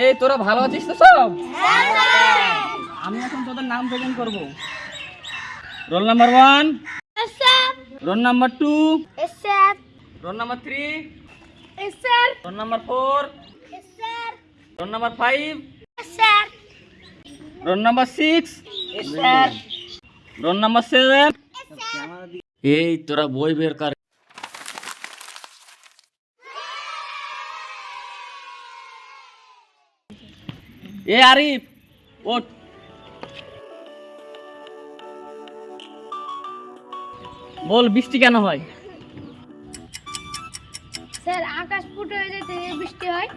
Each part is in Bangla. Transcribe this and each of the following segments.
এই তোরা ভালো আছিস তো সব? আমি এখন তোদের নাম প্রেজেন্ট করব। Roll number 1, roll number 2, roll number 3, roll number 4, roll number 5, roll number 6, roll number 7। এই তোরা বই বের কর। এ আরিফ ওঠ। বল বৃষ্টি কেন হয়? স্যার আকাশ ফুটে হয়ে যেতে বৃষ্টি হয়।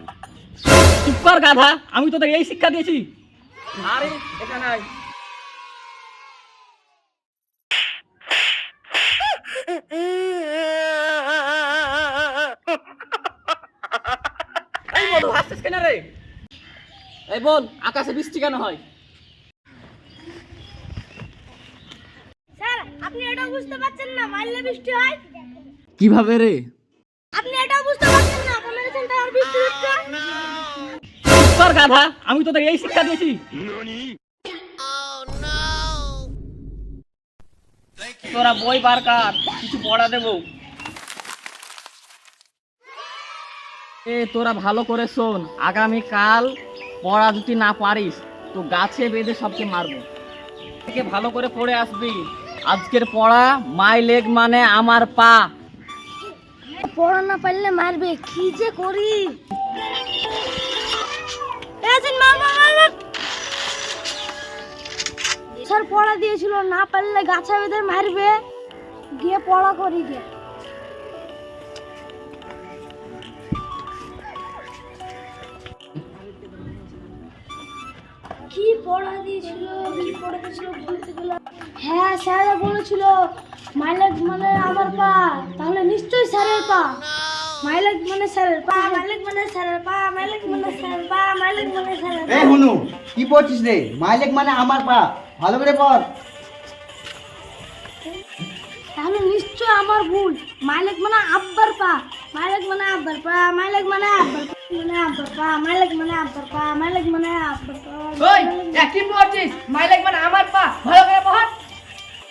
চুপ কর গাধা, আমি তোদের এই শিক্ষা দিয়েছি। আরিফ এখানে আয়। এই মধু হাসছিস কেন রে? এই বল আকাশে বৃষ্টি কেন হয়? স্যার আপনি এটাও বুঝতে পারছেন না মারলে বৃষ্টি হয়? কিভাবে রে? আপনি এটাও বুঝতে পারছেন না আপনাদের সেন্টার আর বৃষ্টি হচ্ছে? চুপ কর গাধা, আমি তোদের এই শিক্ষা দিয়েছি। তোরা বই বার কর, কিছু পড়া দেবো। এ তোরা ভালো করে শোন, আগামী কাল পড়া যদি না পারিস তো গাছে বেঁধে সবকে মারবো। থেকে ভালো করে পড়ে আসবি। আজকের পড়া মাই লেগ মানে আমার পা। পড়া না পারলে মারবে, কি যে করি। স্যার পড়া দিয়েছিল না পারলে গাছে বেঁধে মারবে, গিয়ে পড়া করি গে। কি পড়া দিয়েছিল বলতে গেলাম। হ্যাঁ স্যার বলেছিল মাইলেজ মানে আমার পা, তাহলে নিশ্চয়ই স্যারের পা। মাইলেজ মানে স্যারের পা, মাইলেজ মানে স্যারের পা, মাইলেজ মানে স্যারের পা, মাইলেজ মানে স্যারের পা। এই হুনু কি পড়ছিস রে? মাইলেক মানে আমার পা, ভালো করে পড়। তাহলে নিশ্চয় আমার ভুল। মাইলেজ মানে আব্বার পা, মাইলেজ মানে আব্বার পা, মাইলেজ মানে আব্বার পা, মানে আব্বার পা, মাইলেজ মানে আব্বার পা, মাইলেজ মানে আব্বার পা। ওই কি পড়ছিস? মাইলেক মানে আমার পা, ভালো করে পড়।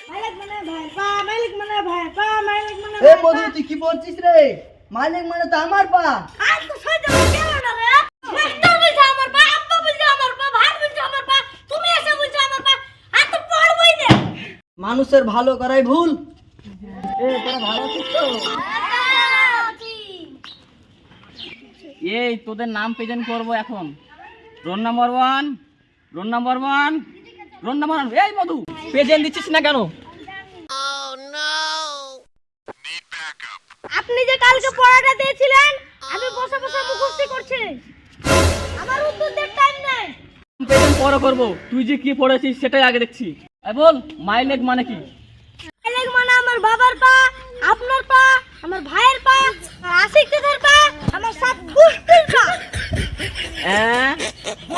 মাইলেজ মানে ভাইয়ের পা, মাইলেজ মানে ভাইয়ের পা, মাইলেজ মানে এই ভাইয়ের বধু পা। তুই কি পড়ছিস রে? মাইলেক মানে তো আমার পা। আজ তো সহ্য করতে গেল না রে। মাস্টার বলছে আমার পা, আব্বা বলছে আমার পা, ভাই বলছে আমার পা, তুমি এসে বলছো আমার পা। আর তো পড়বই না। মানুষের ভালো করাই ভুল। এ তোরা ভালো আছিস তো? এই তোদের নাম প্রেজেন্ট করবো এখন। Roll number 1, roll number 1, roll number 1। এই মধু প্রেজেন্ট দিচ্ছিস না কেন? আপনি যে কালকে পড়াটা দিয়েছিলেন আমি বসে বসে মুখস্থ করছি, আমার উত্তর দেওয়ার টাইম নাই। প্রেজেন্ট পরে করবো, তুই যে কি পড়েছিস সেটাই আগে দেখছি। এই বল মাই লেগ মানে কি? মাইলেজ মানে আমার বাবার পা, আপনার পা, আমার ভাইয়ের পা, আর আশিক দাদার পা, আমার সব গোষ্ঠীর পা। হ্যাঁ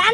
আর